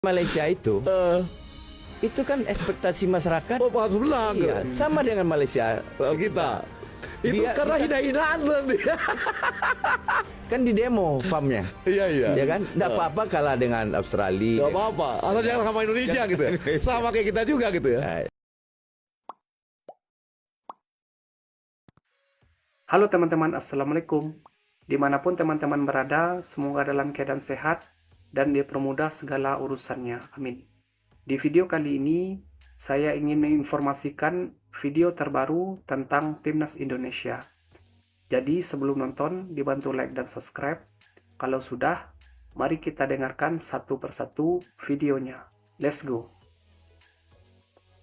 Malaysia itu kan ekspektasi masyarakat. Oh, Pak sebelah. Iya, sama dengan Malaysia kita. Itu karena hina-hinaan dia. Kan di demo farmnya. Iya. Ya kan? Nggak apa-apa kalah dengan Australia. Nggak apa-apa. Atau jangan sama Indonesia gitu ya. Sama kayak kita juga gitu ya. Halo teman-teman, Assalamualaikum. Dimanapun teman-teman berada, semoga dalam keadaan sehat dan dipermudah segala urusannya. Amin. Di video kali ini, saya ingin menginformasikan video terbaru tentang Timnas Indonesia. Jadi sebelum nonton, dibantu like dan subscribe. Kalau sudah, mari kita dengarkan satu persatu videonya. Let's go.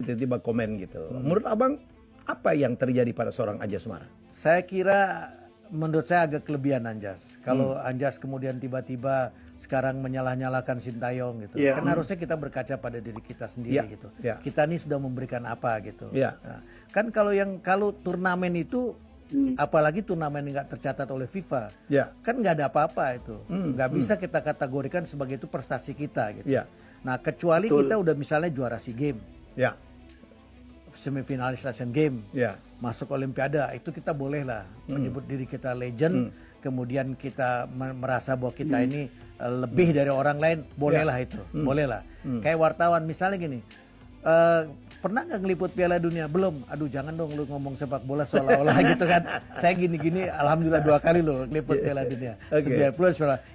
Tiba-tiba komen gitu. Menurut abang, apa yang terjadi pada seorang Anjas Mara? Saya kira menurut saya agak kelebihan Anjas. Kalau Anjas kemudian tiba-tiba sekarang menyalah-nyalakan Sintayong gitu. Kan harusnya kita berkaca pada diri kita sendiri gitu. Kita ini sudah memberikan apa gitu. Nah, kan kalau turnamen itu apalagi turnamen nggak tercatat oleh FIFA, kan nggak ada apa-apa itu. Nggak bisa kita kategorikan sebagai itu prestasi kita gitu. Nah, kecuali kita udah misalnya juara SEA Games. Semifinalis Asian Game, masuk Olimpiade, itu kita boleh lah menyebut diri kita legend, kemudian kita merasa bahwa kita ini lebih dari orang lain, bolehlah itu, bolehlah. Kayak wartawan misalnya gini, pernah nggak ngeliput Piala Dunia? Belum. Aduh jangan dong lu ngomong sepak bola seolah-olah gitu kan. Saya gini-gini, alhamdulillah 2 kali loh ngeliput Piala Dunia. 90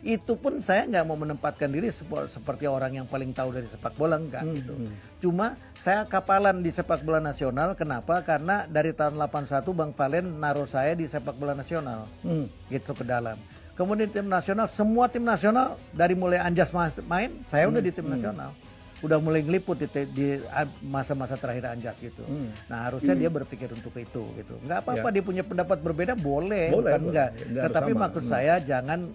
itu pun saya nggak mau menempatkan diri seperti orang yang paling tahu dari sepak bola, enggak gitu. Cuma saya kapalan di sepak bola nasional. Kenapa? Karena dari tahun 81 Bang Valen naruh saya di sepak bola nasional, gitu ke dalam. Kemudian tim nasional, semua tim nasional dari mulai Anjas main, saya udah di tim nasional. Udah mulai ngeliput di masa-masa terakhir Anjas gitu. Nah harusnya dia berpikir untuk itu gitu. Nggak apa-apa dia punya pendapat berbeda, boleh bukan enggak. Tetapi maksud saya jangan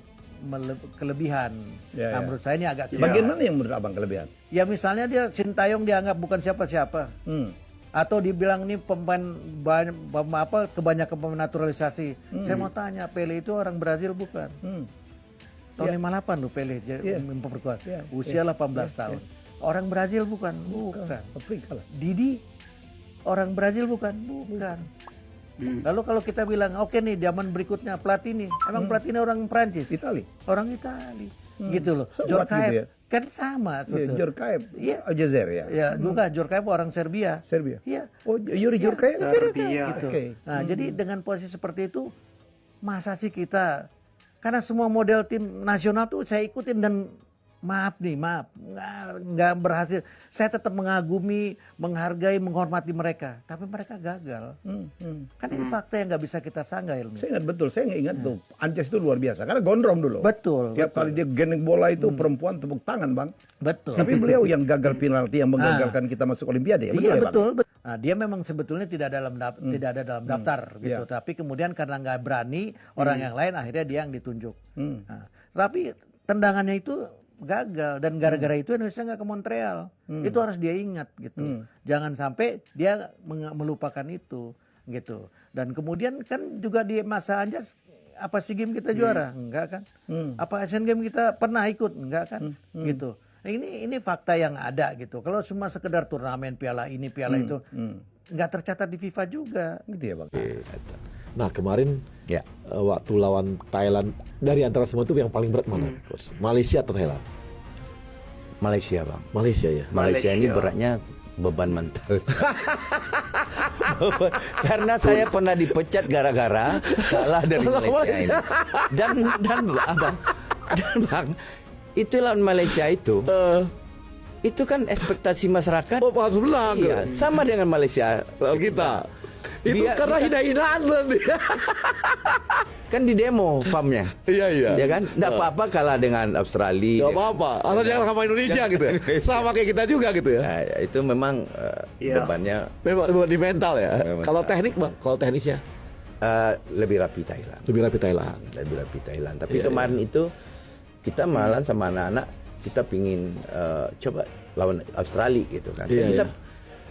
kelebihan. Nah menurut saya ini agak Bagaimana yang menurut abang kelebihan? Ya misalnya dia Sintayong dianggap bukan siapa-siapa. Atau dibilang ini pemain kebanyakan pemain naturalisasi. Saya mau tanya, Pele itu orang Brazil bukan? Tahun 58 loh Pele memperkuat. Usia 18 tahun. Orang Brazil bukan. Afrika lah. Didi orang Brazil bukan. Lalu kalau kita bilang oke nih zaman berikutnya Platini, emang Platini orang Prancis? Orang Itali, gitu loh. Jorkaev kan sama. Jorkaev, Aljazair ya. Ya, bukan Jorkaev orang Serbia. Iya. Oh, Yuri Jorkaev Serbia. Gitu. Nah, jadi dengan posisi seperti itu, masa sih kita? Karena semua model tim nasional tuh saya ikutin dan maaf nggak berhasil. Saya tetap mengagumi, menghargai, menghormati mereka, tapi mereka gagal. Kan ini fakta yang nggak bisa kita sanggah. Saya ingat betul, saya ingat tuh Anjas itu luar biasa karena gondrong dulu. Betul. Tiap kali dia gendeng bola itu perempuan tepuk tangan bang. Betul. Tapi beliau yang gagal penalti yang menggagalkan kita masuk Olimpiade. Iya betul. Nah, dia memang sebetulnya tidak ada dalam daftar gitu. Tapi kemudian karena nggak berani orang yang lain, akhirnya dia yang ditunjuk. Nah, tapi tendangannya itu gagal dan gara-gara itu Indonesia nggak ke Montreal. Itu harus dia ingat gitu. Jangan sampai dia melupakan itu gitu. Dan kemudian kan juga di masa Anjas apa SEA Games kita juara? Enggak kan? Apa Asian Games kita pernah ikut? Enggak kan? Gitu. Nah, ini fakta yang ada gitu. Kalau cuma sekedar turnamen piala ini piala itu nggak tercatat di FIFA juga. Gitu ya bang. Nah kemarin waktu lawan Thailand, dari antara semua itu yang paling berat mana? Malaysia atau Thailand? Malaysia bang. Malaysia ya. Malaysia ini beratnya beban mental. Karena saya pernah dipecat gara-gara kalah dari Malaysia ini. Dan bang, itu lawan Malaysia itu kan ekspektasi masyarakat. Oh, Pak sebelah. Iya, sama dengan Malaysia kita. Itu karena hina-hinaan dia. Kan di demo farmnya. Iya. Ya kan? Nggak apa-apa kalah dengan Australia. Nggak apa-apa. Atau jangan sama Indonesia gitu ya. Sama kayak kita juga gitu ya. Nah, itu memang bebannya. Memang di mental ya. Kalau teknik bang, kalau teknisnya lebih rapi Thailand. Lebih rapi Thailand. Tapi kemarin itu kita malah sama anak-anak kita pingin coba lawan Australia gitu kan.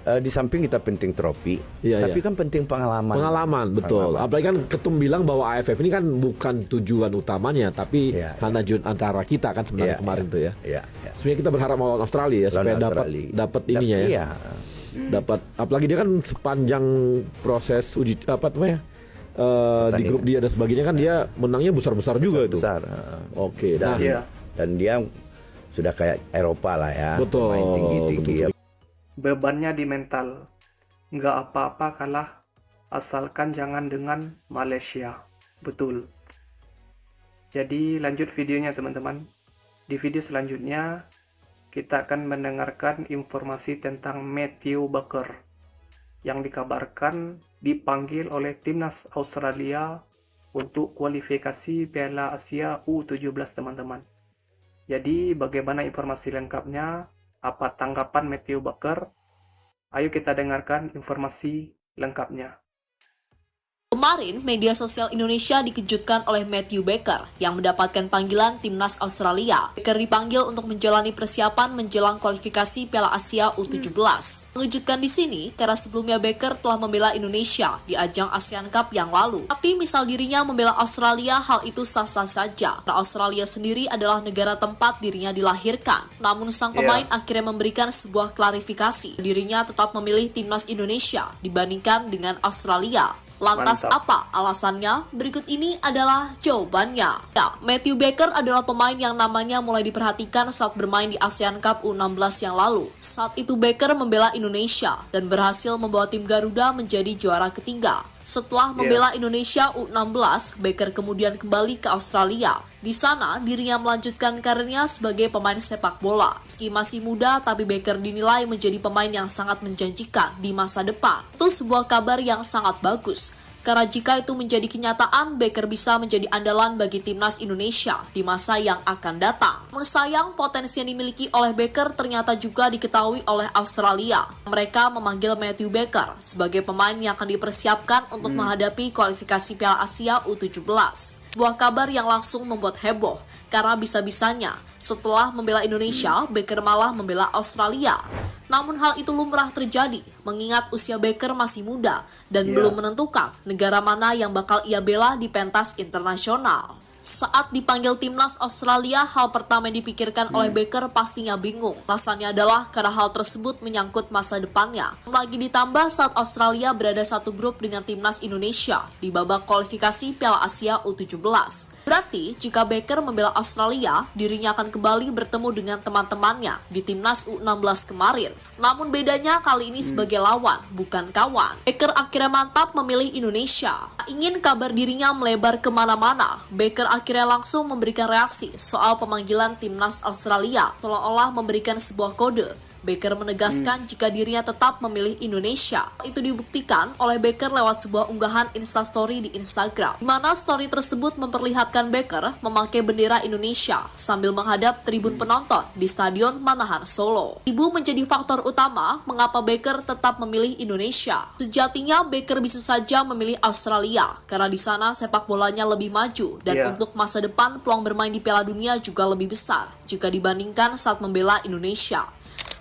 di samping kita penting trofi, tapi kan penting pengalaman. Pengalaman, betul. Apalagi kan Ketum bilang bahwa AFF ini kan bukan tujuan utamanya, tapi hanya antara kita kan sebenarnya kemarin tuh ya. Sebenarnya kita berharap melawan Australia ya, supaya dapat ininya ya. Dapat, apalagi dia kan sepanjang proses uji di grup dia dan sebagainya kan dia menangnya besar-besar juga itu. Oke, dan dia sudah kayak Eropa lah ya. Betul. Main tinggi-tinggi ya. Bebannya di mental. Nggak apa-apa kalah, asalkan jangan dengan Malaysia. Betul. Jadi lanjut videonya teman-teman. Di video selanjutnya, kita akan mendengarkan informasi tentang Matthew Baker yang dikabarkan dipanggil oleh timnas Australia untuk kualifikasi Piala Asia U17 teman-teman. Jadi bagaimana informasi lengkapnya? Apa tanggapan Matthew Baker? Ayo kita dengarkan informasi lengkapnya. Kemarin, media sosial Indonesia dikejutkan oleh Matthew Baker yang mendapatkan panggilan timnas Australia. Baker dipanggil untuk menjalani persiapan menjelang kualifikasi Piala Asia U17. Mengejutkan di sini karena sebelumnya Baker telah membela Indonesia di ajang ASEAN Cup yang lalu. Tapi misal dirinya membela Australia, hal itu sah-sah saja. Karena Australia sendiri adalah negara tempat dirinya dilahirkan. Namun sang pemain akhirnya memberikan sebuah klarifikasi. Dirinya tetap memilih timnas Indonesia dibandingkan dengan Australia. Lantas apa alasannya? Berikut ini adalah jawabannya. Ya, Matthew Baker adalah pemain yang namanya mulai diperhatikan saat bermain di ASEAN Cup U16 yang lalu. Saat itu Baker membela Indonesia dan berhasil membawa tim Garuda menjadi juara ketiga. Setelah membela Indonesia U16, Baker kemudian kembali ke Australia. Di sana, dirinya melanjutkan karirnya sebagai pemain sepak bola. Meski masih muda, tapi Baker dinilai menjadi pemain yang sangat menjanjikan di masa depan. Itu sebuah kabar yang sangat bagus. Karena jika itu menjadi kenyataan, Baker bisa menjadi andalan bagi timnas Indonesia di masa yang akan datang. Namun sayang, potensi yang dimiliki oleh Baker ternyata juga diketahui oleh Australia. Mereka memanggil Matthew Baker sebagai pemain yang akan dipersiapkan untuk menghadapi kualifikasi Piala Asia U17. Sebuah kabar yang langsung membuat heboh, karena bisa-bisanya setelah membela Indonesia, Baker malah membela Australia. Namun hal itu lumrah terjadi, mengingat usia Baker masih muda dan belum menentukan negara mana yang bakal ia bela di pentas internasional. Saat dipanggil timnas Australia, hal pertama yang dipikirkan oleh Baker pastinya bingung. Alasannya adalah karena hal tersebut menyangkut masa depannya. Lagi ditambah saat Australia berada satu grup dengan timnas Indonesia di babak kualifikasi Piala Asia U17. Berarti, jika Baker membela Australia, dirinya akan kembali bertemu dengan teman-temannya di timnas U16 kemarin. Namun bedanya kali ini sebagai lawan, bukan kawan. Baker akhirnya mantap memilih Indonesia. Tak ingin kabar dirinya melebar kemana-mana, Baker akhirnya langsung memberikan reaksi soal pemanggilan timnas Australia, seolah-olah memberikan sebuah kode. Baker menegaskan jika dirinya tetap memilih Indonesia. Itu dibuktikan oleh Baker lewat sebuah unggahan Instastory di Instagram, di mana story tersebut memperlihatkan Baker memakai bendera Indonesia sambil menghadap tribun penonton di Stadion Manahan Solo. Ibu menjadi faktor utama mengapa Baker tetap memilih Indonesia. Sejatinya Baker bisa saja memilih Australia karena di sana sepak bolanya lebih maju dan untuk masa depan peluang bermain di Piala Dunia juga lebih besar jika dibandingkan saat membela Indonesia.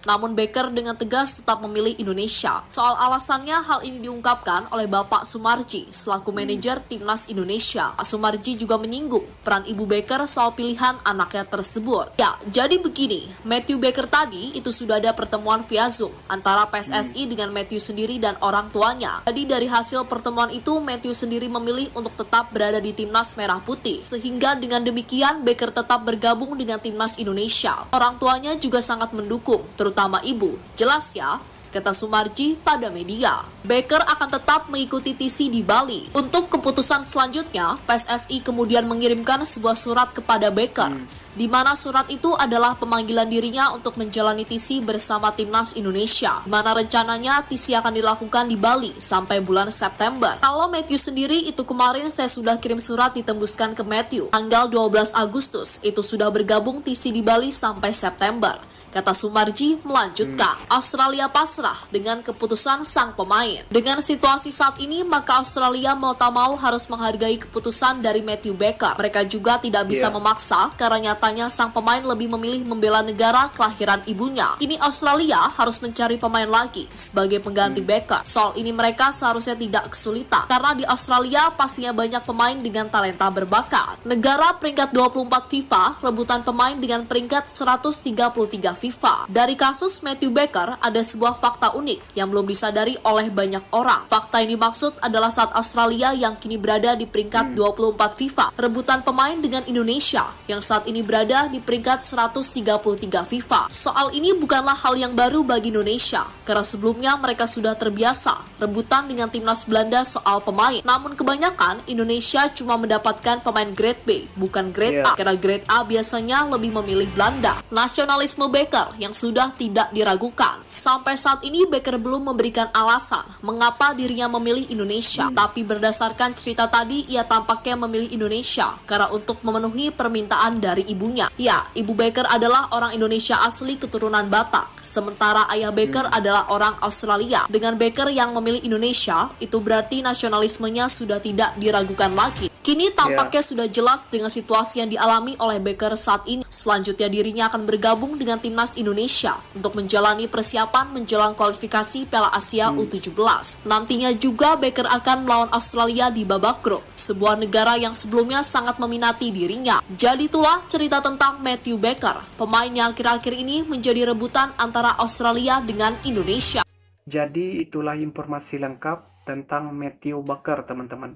Namun Baker dengan tegas tetap memilih Indonesia. Soal alasannya, hal ini diungkapkan oleh Bapak Sumarji selaku manajer timnas Indonesia. Pak Sumarji juga menyinggung peran Ibu Baker soal pilihan anaknya tersebut. Ya, jadi begini, Matthew Baker tadi itu sudah ada pertemuan via Zoom antara PSSI dengan Matthew sendiri dan orang tuanya. Jadi dari hasil pertemuan itu, Matthew sendiri memilih untuk tetap berada di timnas Merah Putih. Sehingga dengan demikian, Baker tetap bergabung dengan timnas Indonesia. Orang tuanya juga sangat mendukung, terutama ibu. Jelas ya, kata Sumarji pada media. Baker akan tetap mengikuti TC di Bali. Untuk keputusan selanjutnya, PSSI kemudian mengirimkan sebuah surat kepada Baker, di mana surat itu adalah pemanggilan dirinya untuk menjalani TC bersama timnas Indonesia, di mana rencananya TC akan dilakukan di Bali sampai bulan September. Kalau Matthew sendiri, itu kemarin saya sudah kirim surat ditembuskan ke Matthew. Tanggal 12 Agustus, itu sudah bergabung TC di Bali sampai September. Kata Sumarji melanjutkan, Australia pasrah dengan keputusan sang pemain. Dengan situasi saat ini, maka Australia mau tak mau harus menghargai keputusan dari Matthew Baker. Mereka juga tidak bisa memaksa, karena nyatanya sang pemain lebih memilih membela negara kelahiran ibunya. Kini Australia harus mencari pemain lagi sebagai pengganti Baker. Soal ini mereka seharusnya tidak kesulitan, karena di Australia pastinya banyak pemain dengan talenta berbakat. Negara peringkat 24 FIFA rebutan pemain dengan peringkat 133 FIFA. Dari kasus Matthew Baker, ada sebuah fakta unik yang belum disadari oleh banyak orang. Fakta ini maksud adalah saat Australia yang kini berada di peringkat 24 FIFA, rebutan pemain dengan Indonesia yang saat ini berada di peringkat 133 FIFA. Soal ini bukanlah hal yang baru bagi Indonesia, karena sebelumnya mereka sudah terbiasa rebutan dengan timnas Belanda soal pemain. Namun kebanyakan Indonesia cuma mendapatkan pemain grade B, bukan grade A, karena grade A biasanya lebih memilih Belanda. Nasionalisme Baker yang sudah tidak diragukan. Sampai saat ini Baker belum memberikan alasan mengapa dirinya memilih Indonesia. Tapi berdasarkan cerita tadi, ia tampaknya memilih Indonesia karena untuk memenuhi permintaan dari ibunya. Ya, ibu Baker adalah orang Indonesia asli keturunan Batak. Sementara ayah Baker adalah orang Australia. Dengan Baker yang memilih Indonesia, itu berarti nasionalismenya sudah tidak diragukan lagi. Kini tampaknya sudah jelas dengan situasi yang dialami oleh Baker saat ini. Selanjutnya dirinya akan bergabung dengan timnas Indonesia untuk menjalani persiapan menjelang kualifikasi Piala Asia U17. Nantinya juga Baker akan melawan Australia di babak grup, sebuah negara yang sebelumnya sangat meminati dirinya. Jadi itulah cerita tentang Matthew Baker, pemain yang akhir-akhir ini menjadi rebutan antara Australia dengan Indonesia. Jadi itulah informasi lengkap tentang Matthew Baker, teman-teman,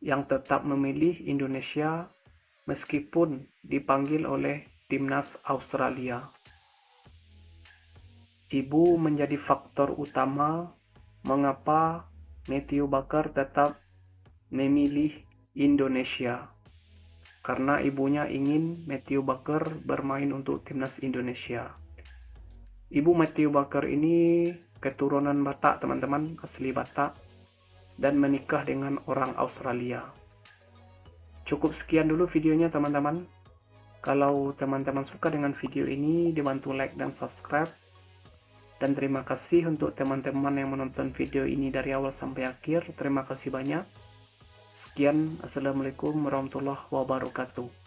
yang tetap memilih Indonesia meskipun dipanggil oleh timnas Australia. Ibu menjadi faktor utama mengapa Matthew Baker tetap memilih Indonesia, karena ibunya ingin Matthew Baker bermain untuk timnas Indonesia. Ibu Matthew Baker ini keturunan Batak, teman-teman, asli Batak, dan menikah dengan orang Australia. Cukup sekian dulu videonya, teman-teman. Kalau teman-teman suka dengan video ini, dibantu like dan subscribe. Dan terima kasih untuk teman-teman yang menonton video ini dari awal sampai akhir. Terima kasih banyak. Sekian, Assalamualaikum warahmatullahi wabarakatuh.